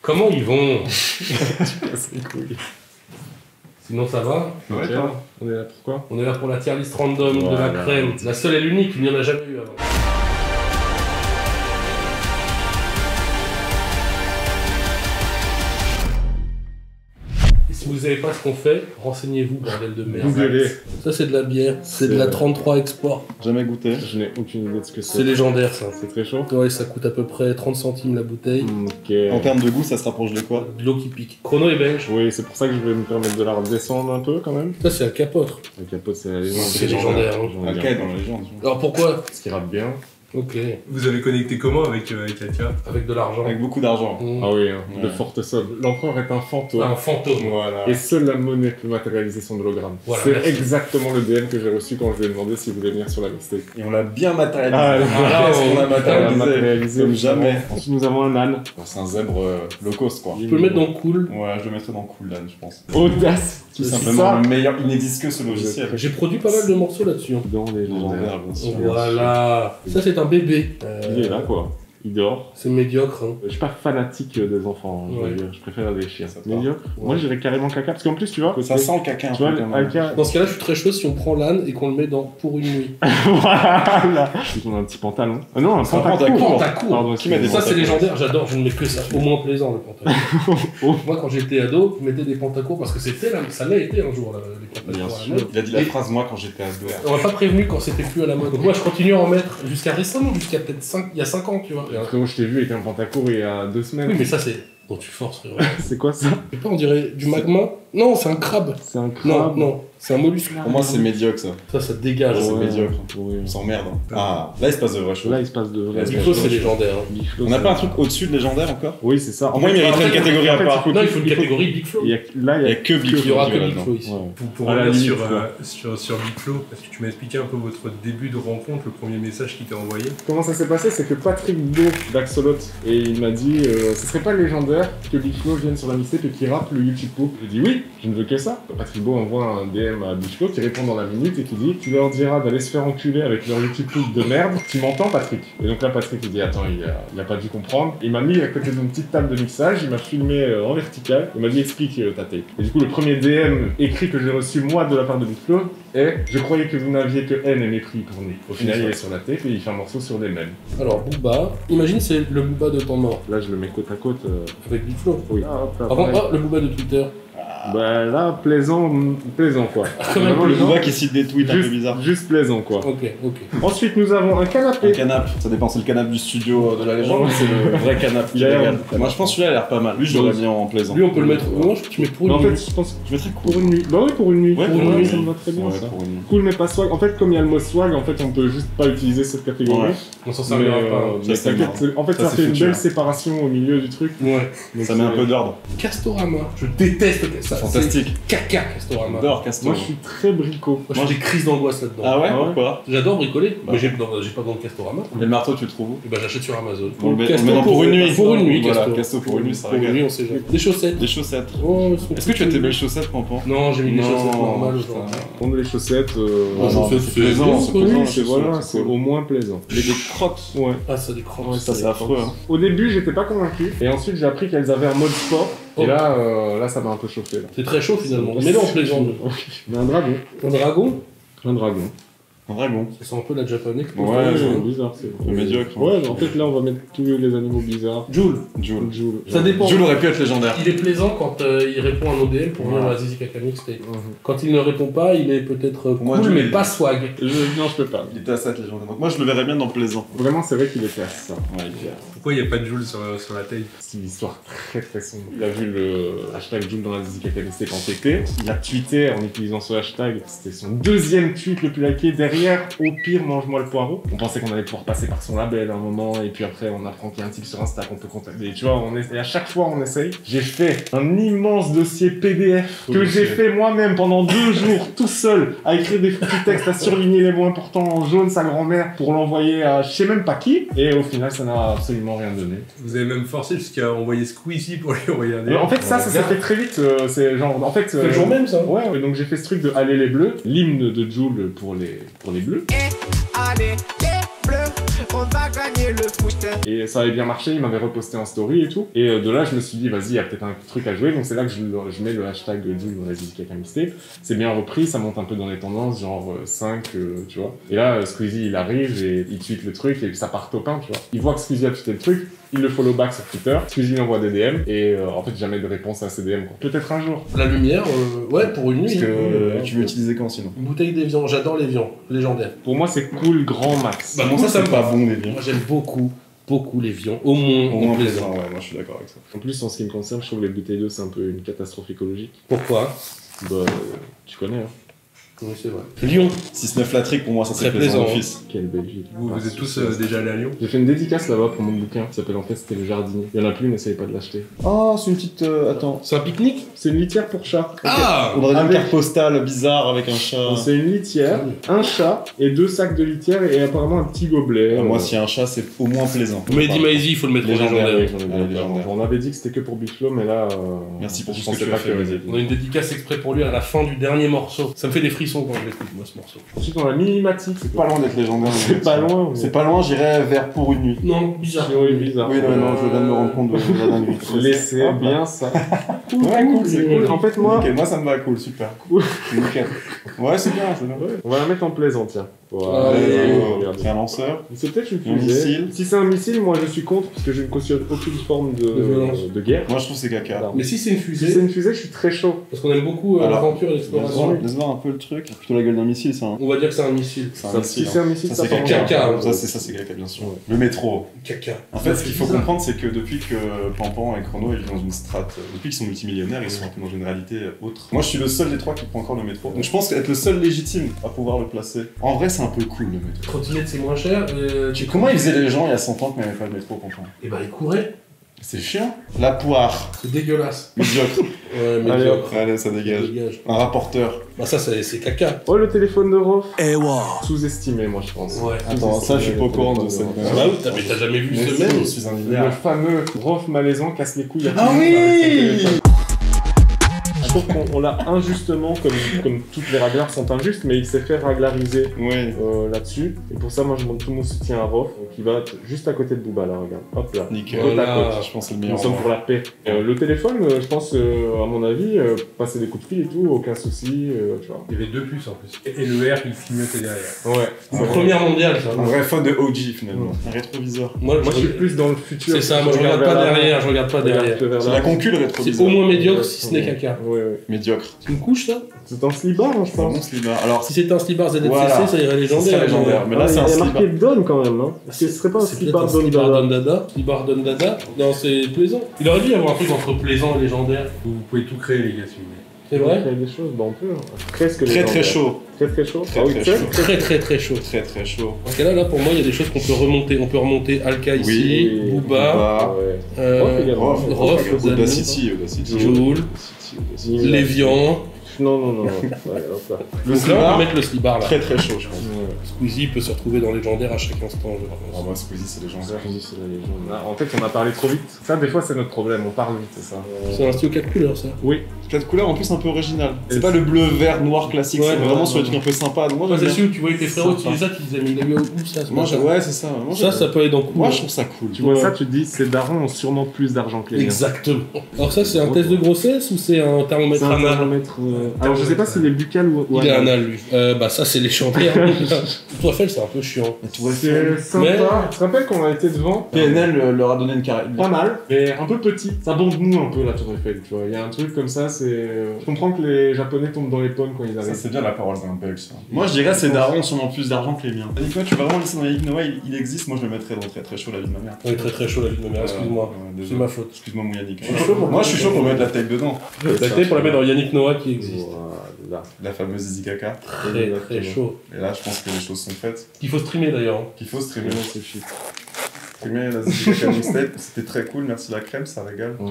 Comment ils vont? C'est cool. Sinon ça va? Ouais, Ok. toi. On est là pourquoi? On est là pour la tier list random de la Voilà. crème. La seule et l'unique, il n'y en a jamais eu avant. Et si vous savez pas ce qu'on fait, renseignez-vous, bordel de merde. Googlez. Ça c'est de la bière, c'est de la 33 Export. Jamais goûté. Je n'ai aucune idée de ce que C'est c'est. légendaire ça. C'est très chaud. Ouais, ça coûte à peu près 30 centimes la bouteille. Ok. En termes de goût, ça se rapproche de quoi? De l'eau qui pique. Chrono est belge. Oui, c'est pour ça que je vais me permettre de la redescendre un peu quand même. Ça c'est un capotre. Le capote, c'est la légende. C'est légendaire, hein. J'en ai Ok, bien. dans la légende. Alors pourquoi? Ce qui rappe bien. Ok, Vous avez connecté comment avec Katia? avec de l'argent. Avec beaucoup d'argent. Mmh. Ah oui, hein, de Ouais. fortes sommes. L'empereur est un fantôme. Un fantôme. Voilà. Et seule la monnaie peut matérialiser son hologramme. Voilà, c'est merci. exactement le DM que j'ai reçu quand je lui ai demandé s'il voulait venir sur la mixtape. Et on l'a bien matérialisé. Ah, là, Qu'est-ce qu'on a on- matérialisé comme jamais. Ensuite, nous avons un âne. C'est un zèbre low cost, quoi. Tu peux le mettre dans cool. Ouais, je le mettrais dans Cool Dan, je pense. Audace. Tout C'est simplement ça. le meilleur. Il n'existe que ce logiciel. J'ai produit pas mal de morceaux là-dessus. hein. Dans les légendaires. Légendaire, bien sûr. Voilà. Ça c'est un bébé. Il est là, quoi. Il dort. C'est médiocre. Hein. Je suis pas fanatique des enfants, hein, je veux Ouais. dire. Je préfère les chiens. Ça te va. Médiocre. Moi, je dirais carrément caca. Parce qu'en plus, tu vois, Ça sent le caca un tu vois, peu quand même. Alka. Dans ce cas-là, je suis très chaud si on prend l'âne et qu'on le met dans Pour une nuit. Voilà. C'est qu'on a un petit pantalon. Ah non, un C'est un pantacourt. pantacourt. Pantacourt. Pardon, Qui met des Ça c'est pantacours. légendaire, j'adore, je ne mets que ça. Au moins plaisant le pantalon. Moi quand j'étais ado, je mettais des pantacours parce que c'était là, ça l'a été un jour là, les Bien pantacours à la sûr. mode. Il a dit la Et- phrase moi quand j'étais ado. On m'a pas prévenu quand c'était plus à la mode. Donc moi je continue à en mettre jusqu'à récemment, jusqu'à peut-être il y a 5 ans, tu vois. Frérot, je t'ai vu avec un pantacourt il y a 2 semaines. Oui mais ça c'est... Bon tu forces frérot. C'est quoi ça? Je sais pas, on dirait du magma. Non, c'est un crabe. C'est un Non, crabe. non, c'est un mollusque. Pour moi, c'est médiocre ça. Ça dégage. c'est Ouais. médiocre. Oui. On s'emmerde. Ah, là il se passe de vraies choses. Là, il se passe de vrai. Là, Biflo c'est légendaire. hein. Biflo, On n'a c'est- pas un truc au-dessus de légendaire encore? Oui, c'est ça. Pour moi, il mériterait une catégorie à part. Non, il faut une catégorie Big Flow. Là, Il y a que Big Il y aura que Flo Big là-dedans. Flow ici. Ouais. Pour À la revenir limite, sur Big Flo, est-ce que tu m'as expliqué un peu votre début de rencontre, le premier message qu'il t'a envoyé? Comment ça s'est passé? C'est que Patrick Beau d'Axolot, et il m'a dit ce serait pas légendaire que Big Flo vienne sur la mixtape et qu'il rappe le YouTube Poop. J'ai dit oui, je ne veux que ça. Patrick Beau envoie un DM à Big Flo qui répond dans la minute et qui dit tu leur diras d'aller se faire enculer avec leur YouTube Poop de merde. Tu m'entends, Patrick? Et donc là, Patrick il dit attends, il a pas dû comprendre. Il m'a mis à côté d'une petite table de mixage, il m'a filmé en vertical, il m'a dit explique ta tape. Et du coup, le premier DM écrit que j'ai reçu moi de la part de Big Flo est je croyais que vous n'aviez que haine et mépris pour nous. Au final, il est sur la tape et il fait un morceau sur des mèmes. Alors Booba, imagine c'est le Booba de temps mort Là, je le mets côte à côte. avec Big Flow. Oui. Ah, hop, là, Avant, pareil. le Booba de Twitter. Bah là, plaisant quoi. Quand même Vraiment, Le plaisant. Booba qui cite des tweets un peu juste, bizarres. juste plaisant quoi. Ok, ok. Ensuite, nous avons un Un canapé. canapé, ça dépend, c'est le canapé du studio de la légende, mais c'est le vrai canapé qui Il a l'air régale. bon. Moi je pense que celui-là a l'air pas mal. Lui je l'aurais mis en plaisant. Lui on peut le mettre. Moi je tu mets pour Mais une en fait, nuit. je pense Je mettrais pour cool. une nuit. Bah oui, pour une nuit. Ouais, pour une nuit. ça me va très bien Ouais, ça. pour une nuit. Cool mais pas swag. En fait, comme il y a le mot swag, en fait, on peut juste pas utiliser cette catégorie. Ouais. On s'en Mais, servira pas. mais Ça, c'est t'inquiète, en fait, Ça, ça c'est fait une futur. belle séparation au milieu du truc. Ouais. Donc, Ça met un c'est- peu d'ordre. Castorama. Je déteste ça. Fantastique. C'est caca Castorama. Moi D'or, Castor. Moi, je suis très bricot. j'ai des crises d'angoisse là-dedans. Ah ouais, Ah ouais. pourquoi? J'adore bricoler, Bah. mais j'ai pas besoin de Castorama. Et le marteau tu le trouves où? Et bah j'achète sur Amazon. On le met Castor dans pour une nuit. Pour une nuit, Voilà, Castor. Castor pour une nuit, ça Pour une régale. nuit, on sait jamais. Des chaussettes. Des chaussettes. Oh, elles sont Est-ce que tu as toutes tes jolies. belles chaussettes, Pampan? Non, j'ai mis des Non, chaussettes normales putain. aujourd'hui. Prendre les chaussettes. Oh, non, chaussettes, c'est plaisant, c'est Oui, plaisant, les c'est chaussettes, voilà, c'est c'est cool. au moins plaisant. Mais des crocs. Ouais. Ah, ça décroche. Ouais, Ça c'est affreux. Hein. Au début, j'étais pas convaincu. Et ensuite, j'ai appris qu'elles avaient un mode sport. Oh. Et là, ça m'a un peu chauffé. Là. C'est très chaud finalement. Mais là, en plaisant. Mais un dragon. Un dragon, Un dragon. Un dragon. ça sent un peu la japonaise. Ouais, c'est bizarre. C'est médiocre. Ouais, mais en fait, là, on va mettre tous les animaux bizarres. Joule. Joule. Joule. Ça dépend. Joule aurait pu être légendaire. Il est plaisant quand il répond à un ODL pour venir Ouais. à la Zizi Kaka Mixtape. Mhm. Quand il ne répond pas, il est peut-être moi, cool, Joule, mais il- pas swag. Non, je peux pas. Il était à 7 légendaire. Donc moi je le verrais bien dans plaisant. Vraiment, c'est vrai qu'il était à ça. Ouais, il est- Pourquoi il n'y a pas de Joule sur la taille? C'est une histoire très très sombre. Il a vu le hashtag Joule dans la Zizi Kaka Mixtape en TT. Il a tweeté en utilisant ce hashtag. C'était son deuxième tweet le plus liké. Derrière, au pire, mange-moi le poireau. On pensait qu'on allait pouvoir passer par son label à un moment. Et puis après, on apprend qu'il y a un type sur Insta qu'on peut contacter. Tu vois, et à chaque fois, on essaye. J'ai fait un immense dossier PDF que j'ai fait moi-même pendant 2 jours, tout seul, à écrire des petits textes, à surligner les mots importants en jaune, sa grand-mère, pour l'envoyer à je sais même pas qui. Et au final, ça n'a absolument rien donné. Vous avez même forcé jusqu'à envoyer Squeezie pour lui envoyer un Mais en fait, ça Ouais, s'est regarde. fait très vite. C'est genre, en fait. C'est le jour même ça. Ouais, ouais, donc j'ai fait ce truc de Aller les Bleus, l'hymne de Jul pour les Bleus. Allez, les bleus, on va gagner le foot. Et ça avait bien marché, il m'avait reposté en story et tout. Et de là, je me suis dit, vas-y, il y a peut-être un truc à jouer. Donc c'est là que je mets le hashtag Jules dans la Zizi Kaka Mixtape. C'est bien repris, ça monte un peu dans les tendances, genre 5, tu vois. Et là, Squeezie, il arrive et il tweet le truc et ça part top 1, tu vois. Il voit que Squeezie a tweeté le truc, il le follow back sur Twitter, Squeezie lui envoie des DM et en fait, jamais de réponse à ces DM, quoi. Peut-être un jour. La lumière, ouais, pour une Parce nuit. que tu veux utiliser quand sinon? Une bouteille d'évian, j'adore l'évian, légendaire. Pour moi, c'est cool, grand max. Bah, Comment moi, ça, ça c'est me pas va. bon les viens? Moi, j'aime beaucoup l'évian. Au moins plaisant. Ouais, moi je suis d'accord avec ça. En plus, en ce qui me concerne, je trouve que les bouteilles d'eau, c'est un peu une catastrophe écologique. Pourquoi? Bah, tu connais, hein. Oui, c'est vrai. Lyon. 6-9 la trique pour moi, ça Très c'est plaisant plaisant, d'office. Quelle belle ville. Vous Ah, êtes tous c'est- déjà allés à Lyon? J'ai fait une dédicace là-bas pour mon bouquin qui s'appelle en fait C'était le jardinier. Il y en a plus, n'essayez pas de l'acheter. Oh, c'est une petite. Attends. C'est un pique-nique? C'est une litière pour chat. Ah! On aurait dit une Avec- carte postale bizarre avec un chat. C'est une litière, un chat et 2 sacs de litière et apparemment un petit gobelet. Moi, s'il y a un chat, c'est au moins plaisant. Mehdi Maizi, il faut le mettre au Légendaire, légendaire. oui. J'en ai bien légendaire. On avait dit que c'était que pour Biflo, mais là. Merci pour je tout ce que pensais tu pas as fait, vas-y. On a une dédicace exprès pour lui à la fin du dernier morceau. Ça me fait des frissons quand je l'écoute, moi, ce morceau. Ensuite, on a Minimatic. C'est pas loin d'être légendaire. C'est pas loin. C'est pas loin, j'irais vers pour une nuit. Non, bizarre. Oui, bizarre. Oui, non, je viens de me rendre compte de la dinguerie. Laissez Hop là. bien ça. Ouais, cool, c'est cool. En fait, moi, Nickel, moi ça me va, cool, super. Cool. Nickel. Ouais, c'est bien, c'est bien. on va la mettre en plaisant, tiens. Allez, Regardez. C'est un lanceur. C'est peut-être une Un fusée. missile. Si c'est un missile, moi je suis contre parce que je ne cautionne aucune forme De violence. de guerre. Moi je trouve que c'est caca. Alors, Mais si c'est une si c'est fusée, une fusée, je suis très chaud. parce qu'on aime beaucoup Alors, l'aventure et l'exploration, Laisse voir un peu le truc. C'est plutôt la gueule d'un missile, ça. Hein. on va dire que c'est un missile. C'est un Ça, missile. si c'est hein. un missile, Ça ça c'est part en caca. caca, guerre. hein. Ça c'est caca, bien sûr. Ouais. Le métro. Caca. En fait, ce C'est qu'il faut bizarre. comprendre, c'est que depuis que Pampan et Chrono ils vivent dans une strate, depuis qu'ils sont multimillionnaires, ils sont un peu dans une réalité autre. Moi, je suis le seul des trois qui prend encore le métro. Donc, je pense qu'être le seul légitime à pouvoir le placer. En vrai, c'est un peu cool le métro. Trottinette, c'est moins cher. Comment ils faisaient les gens il y a 100 ans qui n'avaient pas le métro, Pampan? Et bah, ils couraient. C'est chiant. La poire. C'est dégueulasse. Médiocre. Ouais, mais Allez, Dieu, hop. Allez, ça ça dégage. dégage. Un rapporteur. Bah, ça, c'est caca. Oh, le téléphone de Rof. Eh wow. Sous-estimé, moi je pense. Ouais. Attends, ça, je suis pas au courant de cette Ah bah oui, mais t'as jamais vu Mais ce si, même? je suis un Le milliard. fameux Rof malaisant casse les couilles à Ah tout le monde oui avec son téléphone. Je trouve qu'on l'a injustement, comme toutes les raglars sont injustes, mais il s'est fait raglariser Ouais. là-dessus. Et pour ça, moi je montre tout mon soutien à Rof, qui va être juste à côté de Booba, là, regarde. Hop là. Nickel. Côte à Voilà. côte. Je pense que c'est le Nous meilleur. sommes pour la paix. Le téléphone, je pense, à mon avis, passer des coups de fil et tout, aucun souci, tu vois. Il y avait 2 puces en plus. Et le R, il clignotait derrière. Ouais. C'est la première mondiale, ça. Un vrai fan de OG finalement. Un rétroviseur. Moi, Moi je suis plus dans le futur. C'est ça, moi je regarde pas derrière, je regarde pas derrière. C'est la concu le C'est rétroviseur. au moins médiocre si ce n'est caca. Ouais, ouais. Médiocre. C'est une couche, ça? C'est un slibard, hein, je C'est un pense. bon slibard. Alors, Si c'était un slibard ZFCC, Voilà. ça irait ça serait légendaire. légendaire. Mais là, c'est un il y a marqué slibard. Don quand même, hein. Est-ce que ce serait pas un C'est peut-être slibard un Don slibard Dada? Don Dada. Slibard Don Dada. Non, c'est plaisant. Il aurait dû y avoir un truc entre plaisant et légendaire. Vous pouvez tout créer, les gars, si vous voulez. C'est vrai? Il y a des choses, bah on peut. Hein. Presque Très légendaire. très chaud. Très très chaud. Très, Ah oui, très tu sais, chaud. Très très très chaud. Très très chaud. Parce que là, pour moi, il y a des choses qu'on peut remonter. On peut remonter Alka ici, Oui, Booba, Ah ouais. Rof également. Rof, Zanu, Audacity. Joule, Lévian. Non, non, non. non. Ouais, hop là. Le Donc là, on slibard, peut mettre le slibard là. très très chaud, je pense. Squeezie peut se retrouver dans légendaire à chaque instant, je Ah, pense. moi, Squeezie, c'est légendaire. C'est la légende. Ah, en fait, on a parlé trop vite. Ça, des fois, c'est notre problème. On parle vite, c'est ça. C'est un stylo 4 couleurs, ça. Oui. 4 couleurs en plus un peu original. C'est Et pas le bleu, vert, noir classique, Ouais, c'est ouais, vraiment ouais, sur les ouais. trucs un peu sympas. Donc moi, Moi, j'aime c'est bien. sûr, tu vois, tes frérots Sympa. utilisaient ça, tu disais, mais il a mis où ça ce Moi, machin. ouais, c'est ça. Moi, Ça, ça peut aller dans Moi, cool. je trouve ça cool. Tu vois ça, tu te dis, ces darons ont sûrement plus d'argent que les miens. Exactement. Alors ça, c'est un test de grossesse ou c'est un C'est thermomètre un anal? thermomètre. Alors, je sais pas s'il est buccal ou Il est anal. anal, lui. Bah ça, c'est légendaire. Tourefel, c'est un peu chiant. C'est sympa. Tu te rappelles qu'on a été devant PNL leur a donné une carrière. Pas mal, mais un peu petit. Ça bombe mou un peu la Tour Eiffel, tu vois. Il y a un truc comme ça, c'est. Je comprends que les Japonais tombent dans les pommes quand ils Ça, arrivent. c'est bien la parole d'un Belge, ça. Moi, je dirais ces darons ont sûrement plus d'argent que les miens. Nicolas, tu vas vraiment laisser dans Yannick Noah, il existe, moi je le mettrais dans très très chaud la vie de ma mère. On est très très chaud, la vie de ma mère, excuse-moi. Ouais, C'est désolé. ma faute. Excuse-moi mon Yannick. Je suis chaud pour Moi je suis chaud pour mettre la taille dedans. T'as été pour la mettre dans Yannick Noah qui existe. Voilà. La fameuse Zizi Kaka. Très très chaud. Et là, je pense que les choses sont faites. Qu'il faut streamer d'ailleurs. hein. Qu'il faut streamer. Vraiment, c'est shit. Streamer la Zizi Kaka mixtape, c'était très cool, merci la crème, ça régale. Ouais.